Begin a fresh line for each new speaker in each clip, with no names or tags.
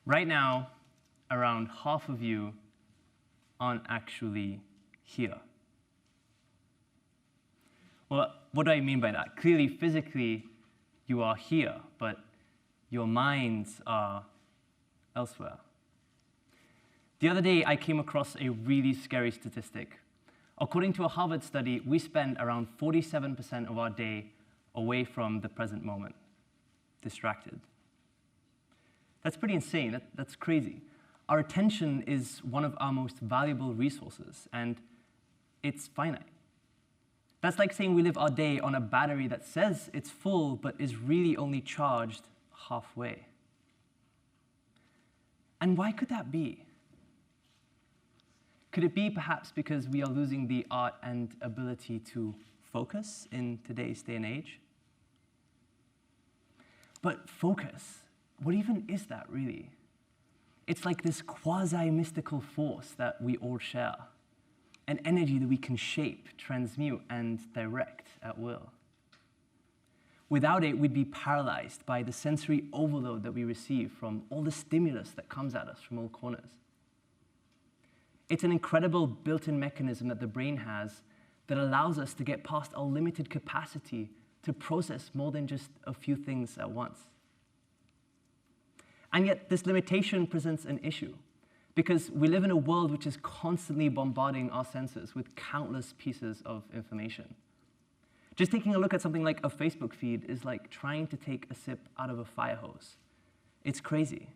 Right now, around half of you aren't actually here. Well, what do I mean by that? Clearly, physically, you are here, but your minds are elsewhere. The other day, I came across a really scary statistic. According to a Harvard study, we spend around 47% of our day away from the present moment, distracted. That's pretty insane. That's crazy. Our attention is one of our most valuable resources, and it's finite. That's like saying we live our day on a battery that says it's full, but is really only charged halfway. And why could that be? Could it be perhaps because we are losing the art and ability to focus in today's day and age? But focus, what even is that really? It's like this quasi-mystical force that we all share, an energy that we can shape, transmute, and direct at will. Without it, we'd be paralyzed by the sensory overload that we receive from all the stimulus that comes at us from all corners. It's an incredible built-in mechanism that the brain has that allows us to get past our limited capacity to process more than just a few things at once. And yet, this limitation presents an issue, because we live in a world which is constantly bombarding our senses with countless pieces of information. Just taking a look at something like a Facebook feed is like trying to take a sip out of a fire hose. It's crazy.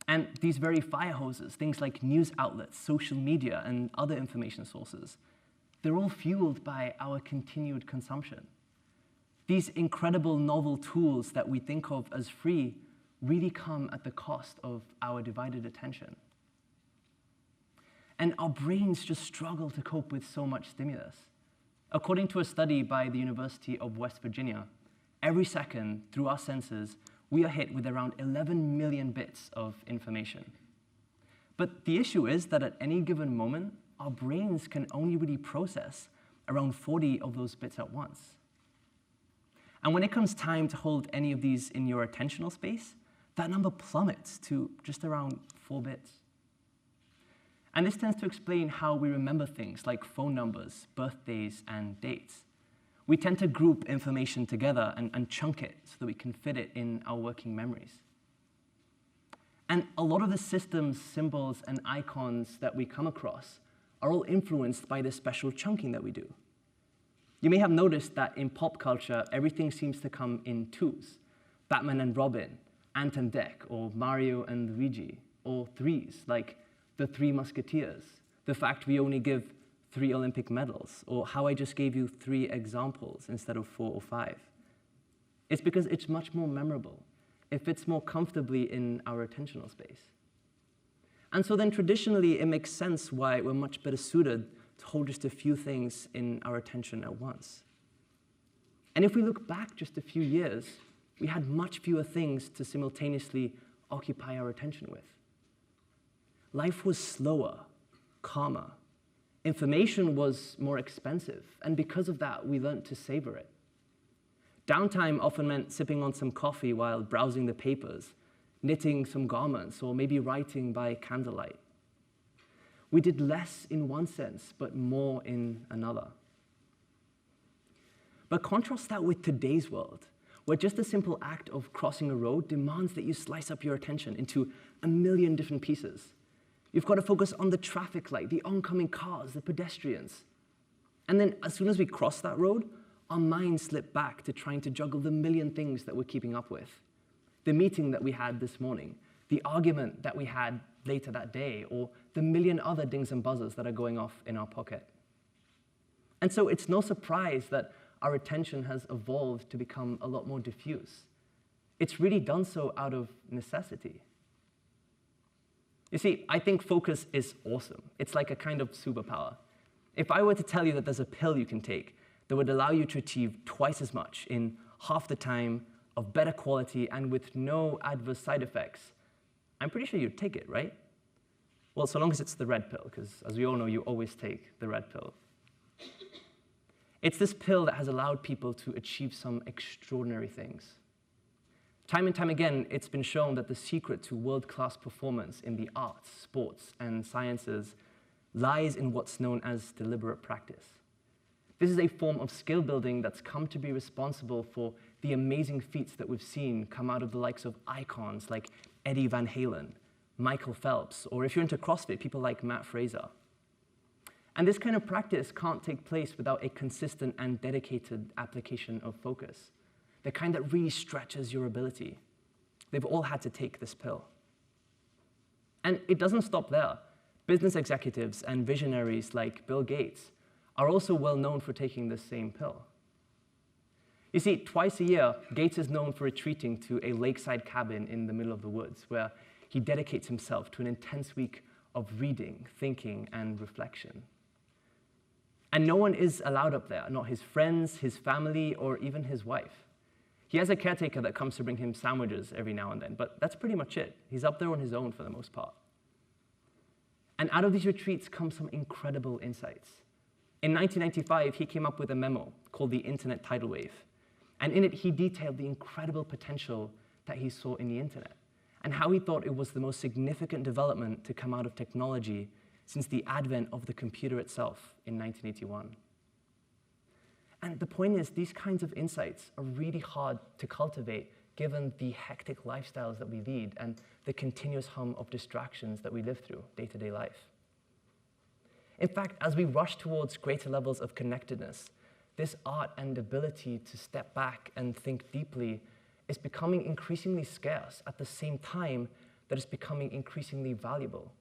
And these very fire hoses, things like news outlets, social media, and other information sources, they're all fueled by our continued consumption. These incredible novel tools that we think of as free really come at the cost of our divided attention. And our brains just struggle to cope with so much stimulus. According to a study by the University of West Virginia, every second through our senses, we are hit with around 11 million bits of information. But the issue is that at any given moment, our brains can only really process around 40 of those bits at once. And when it comes time to hold any of these in your attentional space, that number plummets to just around 4 bits. And this tends to explain how we remember things like phone numbers, birthdays, and dates. We tend to group information together and chunk it so that we can fit it in our working memories. And a lot of the systems, symbols, and icons that we come across are all influenced by this special chunking that we do. You may have noticed that in pop culture, everything seems to come in twos. Batman and Robin, Ant and Dec, or Mario and Luigi, or threes, like the Three Musketeers, the fact we only give 3 Olympic medals, or how I just gave you 3 examples instead of 4 or 5. It's because it's much more memorable. It fits more comfortably in our attentional space. And so then traditionally, it makes sense why we're much better suited to hold just a few things in our attention at once. And if we look back just a few years, we had much fewer things to simultaneously occupy our attention with. Life was slower, calmer. Information was more expensive, and because of that, we learned to savor it. Downtime often meant sipping on some coffee while browsing the papers, knitting some garments, or maybe writing by candlelight. We did less in one sense, but more in another. But contrast that with today's world, where just a simple act of crossing a road demands that you slice up your attention into a million different pieces. You've got to focus on the traffic light, the oncoming cars, the pedestrians. And then as soon as we cross that road, our minds slip back to trying to juggle the million things that we're keeping up with. The meeting that we had this morning, the argument that we had later that day, or the million other dings and buzzers that are going off in our pocket. And so it's no surprise that our attention has evolved to become a lot more diffuse. It's really done so out of necessity. You see, I think focus is awesome. It's like a kind of superpower. If I were to tell you that there's a pill you can take that would allow you to achieve twice as much in half the time, of better quality, and with no adverse side effects, I'm pretty sure you'd take it, right? Well, so long as it's the red pill, because as we all know, you always take the red pill. It's this pill that has allowed people to achieve some extraordinary things. Time and time again, it's been shown that the secret to world-class performance in the arts, sports, and sciences lies in what's known as deliberate practice. This is a form of skill building that's come to be responsible for the amazing feats that we've seen come out of the likes of icons like Eddie Van Halen, Michael Phelps, or if you're into CrossFit, people like Matt Fraser. And this kind of practice can't take place without a consistent and dedicated application of focus, the kind that really stretches your ability. They've all had to take this pill. And it doesn't stop there. Business executives and visionaries like Bill Gates are also well known for taking this same pill. You see, twice a year, Gates is known for retreating to a lakeside cabin in the middle of the woods, where he dedicates himself to an intense week of reading, thinking, and reflection. And no one is allowed up there, not his friends, his family, or even his wife. He has a caretaker that comes to bring him sandwiches every now and then, but that's pretty much it. He's up there on his own for the most part. And out of these retreats come some incredible insights. In 1995, he came up with a memo called the Internet Tidal Wave. And in it, he detailed the incredible potential that he saw in the internet and how he thought it was the most significant development to come out of technology since the advent of the computer itself in 1981. And the point is, these kinds of insights are really hard to cultivate given the hectic lifestyles that we lead and the continuous hum of distractions that we live through day-to-day life. In fact, as we rush towards greater levels of connectedness, this art and ability to step back and think deeply is becoming increasingly scarce at the same time that it's becoming increasingly valuable.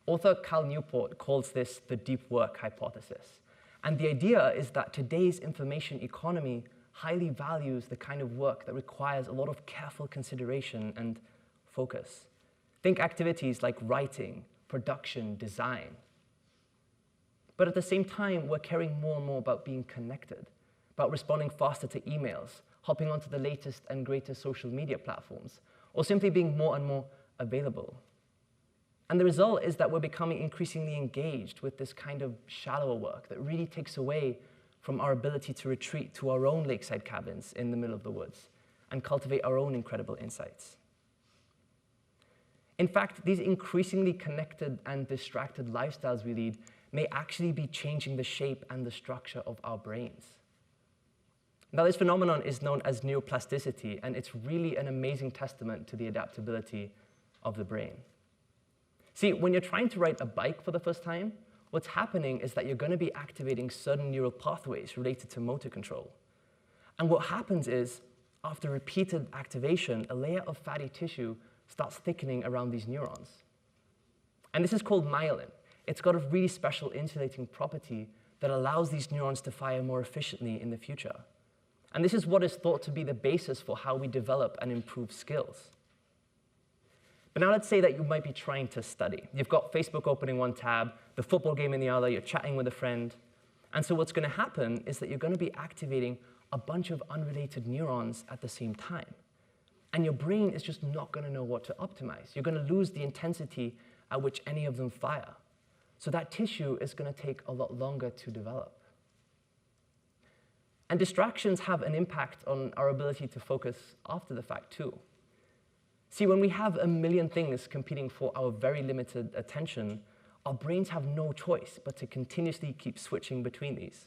Author Cal Newport calls this the deep work hypothesis. And the idea is that today's information economy highly values the kind of work that requires a lot of careful consideration and focus. Think activities like writing, production, design. But at the same time, we're caring more and more about being connected, about responding faster to emails, hopping onto the latest and greatest social media platforms, or simply being more and more available. And the result is that we're becoming increasingly engaged with this kind of shallower work that really takes away from our ability to retreat to our own lakeside cabins in the middle of the woods and cultivate our own incredible insights. In fact, these increasingly connected and distracted lifestyles we lead may actually be changing the shape and the structure of our brains. Now, this phenomenon is known as neuroplasticity, and it's really an amazing testament to the adaptability of the brain. See, when you're trying to ride a bike for the first time, what's happening is that you're going to be activating certain neural pathways related to motor control. And what happens is, after repeated activation, a layer of fatty tissue starts thickening around these neurons. And this is called myelin. It's got a really special insulating property that allows these neurons to fire more efficiently in the future. And this is what is thought to be the basis for how we develop and improve skills. But now let's say that you might be trying to study. You've got Facebook open in one tab, the football game in the other, you're chatting with a friend. And so what's going to happen is that you're going to be activating a bunch of unrelated neurons at the same time. And your brain is just not going to know what to optimize. You're going to lose the intensity at which any of them fire. So that tissue is going to take a lot longer to develop. And distractions have an impact on our ability to focus after the fact, too. See, when we have a million things competing for our very limited attention, our brains have no choice but to continuously keep switching between these.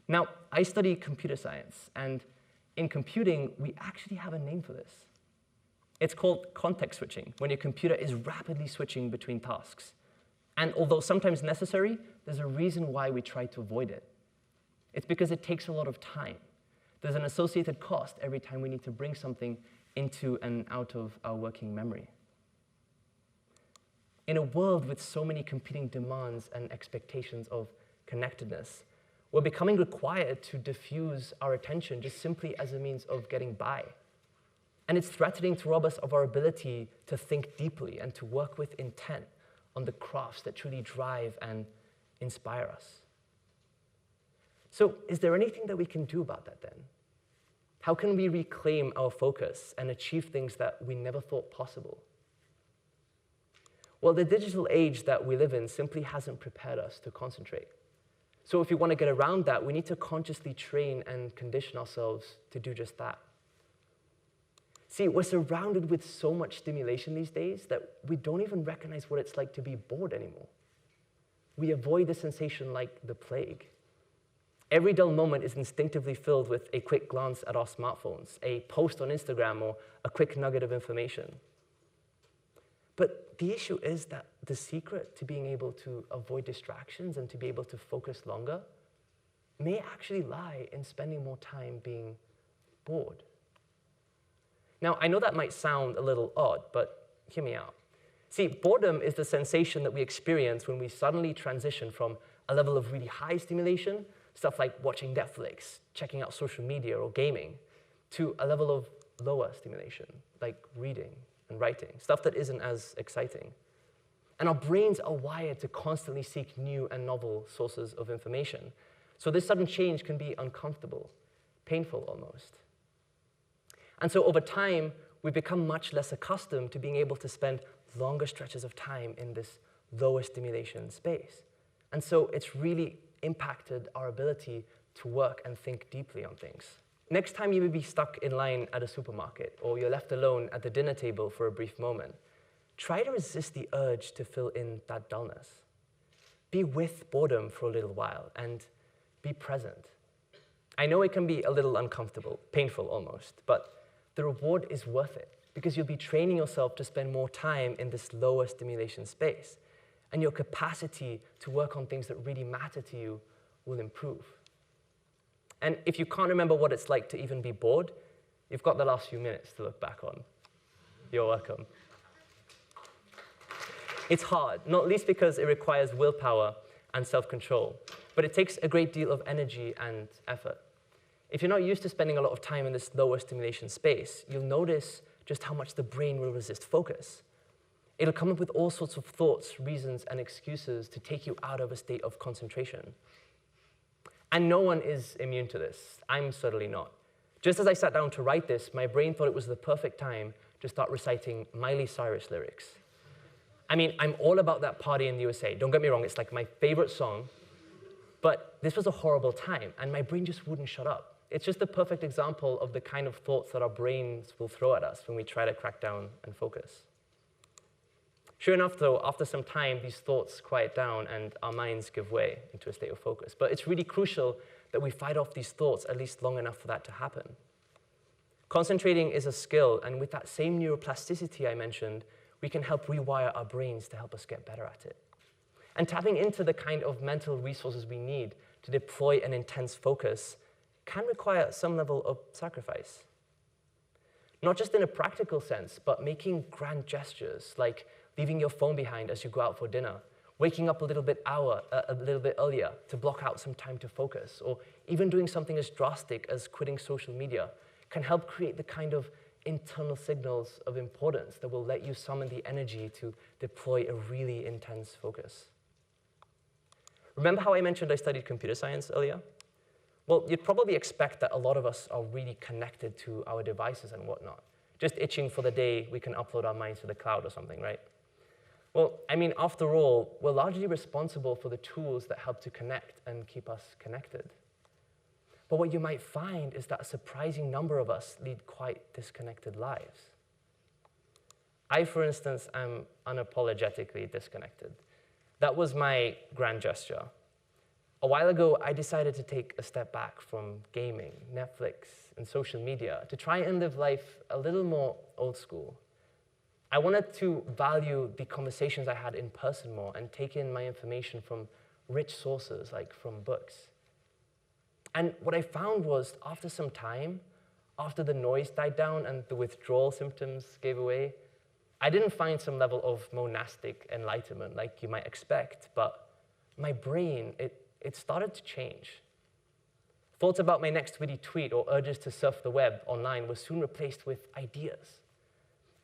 Now, I study computer science, and in computing, we actually have a name for this. It's called context switching, when your computer is rapidly switching between tasks. And although sometimes necessary, there's a reason why we try to avoid it. It's because it takes a lot of time. There's an associated cost every time we need to bring something into and out of our working memory. In a world with so many competing demands and expectations of connectedness, we're becoming required to diffuse our attention just simply as a means of getting by. And it's threatening to rob us of our ability to think deeply and to work with intent on the crafts that truly drive and inspire us. So, is there anything that we can do about that then? How can we reclaim our focus and achieve things that we never thought possible? Well, the digital age that we live in simply hasn't prepared us to concentrate. So if we want to get around that, we need to consciously train and condition ourselves to do just that. See, we're surrounded with so much stimulation these days that we don't even recognize what it's like to be bored anymore. We avoid the sensation like the plague. Every dull moment is instinctively filled with a quick glance at our smartphones, a post on Instagram, or a quick nugget of information. But the issue is that the secret to being able to avoid distractions and to be able to focus longer may actually lie in spending more time being bored. Now, I know that might sound a little odd, but hear me out. See, boredom is the sensation that we experience when we suddenly transition from a level of really high stimulation, stuff like watching Netflix, checking out social media, or gaming, to a level of lower stimulation, like reading and writing, stuff that isn't as exciting. And our brains are wired to constantly seek new and novel sources of information. So this sudden change can be uncomfortable, painful almost. And so over time, we've become much less accustomed to being able to spend longer stretches of time in this lower stimulation space. And so it's really impacted our ability to work and think deeply on things. Next time you may be stuck in line at a supermarket, or you're left alone at the dinner table for a brief moment, try to resist the urge to fill in that dullness. Be with boredom for a little while, and be present. I know it can be a little uncomfortable, painful almost, but the reward is worth it, because you'll be training yourself to spend more time in this lower stimulation space, and your capacity to work on things that really matter to you will improve. And if you can't remember what it's like to even be bored, you've got the last few minutes to look back on. You're welcome. It's hard, not least because it requires willpower and self-control, but it takes a great deal of energy and effort. If you're not used to spending a lot of time in this lower stimulation space, you'll notice just how much the brain will resist focus. It'll come up with all sorts of thoughts, reasons, and excuses to take you out of a state of concentration. And no one is immune to this. I'm certainly not. Just as I sat down to write this, my brain thought it was the perfect time to start reciting Miley Cyrus lyrics. I mean, I'm all about that party in the USA. Don't get me wrong, it's like my favorite song. But this was a horrible time, and my brain just wouldn't shut up. It's just the perfect example of the kind of thoughts that our brains will throw at us when we try to crack down and focus. Sure enough, though, after some time, these thoughts quiet down and our minds give way into a state of focus. But it's really crucial that we fight off these thoughts at least long enough for that to happen. Concentrating is a skill, and with that same neuroplasticity I mentioned, we can help rewire our brains to help us get better at it. And tapping into the kind of mental resources we need to deploy an intense focus can require some level of sacrifice. Not just in a practical sense, but making grand gestures, like leaving your phone behind as you go out for dinner, waking up a little bit earlier to block out some time to focus, or even doing something as drastic as quitting social media can help create the kind of internal signals of importance that will let you summon the energy to deploy a really intense focus. Remember how I mentioned I studied computer science earlier? Well, you'd probably expect that a lot of us are really connected to our devices and whatnot, just itching for the day we can upload our minds to the cloud or something, right? Well, I mean, after all, we're largely responsible for the tools that help to connect and keep us connected. But what you might find is that a surprising number of us lead quite disconnected lives. I, for instance, am unapologetically disconnected. That was my grand gesture. A while ago, I decided to take a step back from gaming, Netflix, and social media to try and live life a little more old school. I wanted to value the conversations I had in person more and take in my information from rich sources, like from books. And what I found was, after some time, after the noise died down and the withdrawal symptoms gave away, I didn't find some level of monastic enlightenment like you might expect, but my brain, it started to change. Thoughts about my next witty tweet or urges to surf the web online were soon replaced with ideas.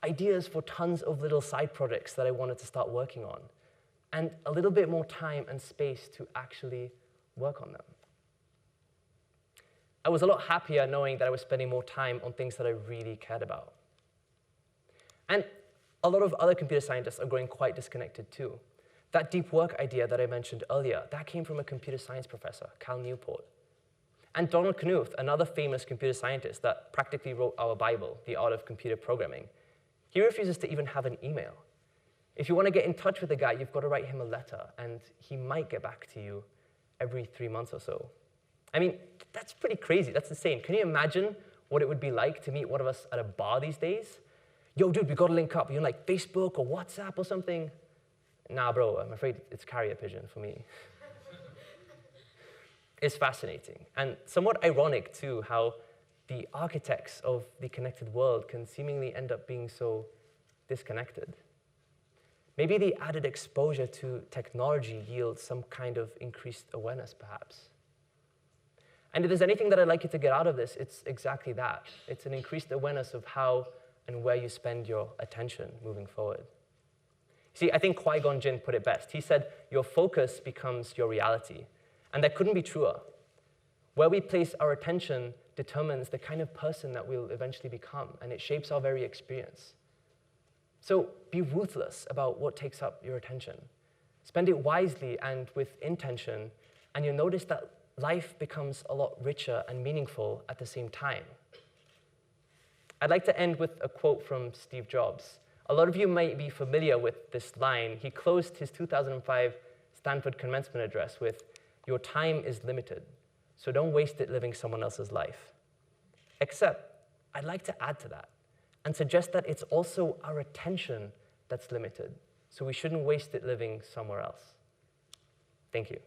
Ideas for tons of little side projects that I wanted to start working on, and a little bit more time and space to actually work on them. I was a lot happier knowing that I was spending more time on things that I really cared about. And a lot of other computer scientists are growing quite disconnected too. That deep work idea that I mentioned earlier, that came from a computer science professor, Cal Newport. And Donald Knuth, another famous computer scientist that practically wrote our Bible, The Art of Computer Programming, he refuses to even have an email. If you want to get in touch with the guy, you've got to write him a letter, and he might get back to you every 3 months or so. I mean, that's pretty crazy. That's insane. Can you imagine what it would be like to meet one of us at a bar these days? Yo, dude, we got to link up. You're on like Facebook or WhatsApp or something? Nah, bro, I'm afraid it's carrier pigeon for me. It's fascinating, and somewhat ironic, too, how the architects of the connected world can seemingly end up being so disconnected. Maybe the added exposure to technology yields some kind of increased awareness, perhaps. And if there's anything that I'd like you to get out of this, it's exactly that. It's an increased awareness of how and where you spend your attention moving forward. See, I think Qui-Gon Jinn put it best. He said, your focus becomes your reality. And that couldn't be truer. Where we place our attention determines the kind of person that we'll eventually become, and it shapes our very experience. So be ruthless about what takes up your attention. Spend it wisely and with intention, and you'll notice that life becomes a lot richer and meaningful at the same time. I'd like to end with a quote from Steve Jobs. A lot of you might be familiar with this line. He closed his 2005 Stanford commencement address with, "Your time is limited, so don't waste it living someone else's life." Except, I'd like to add to that and suggest that it's also our attention that's limited, so we shouldn't waste it living somewhere else. Thank you.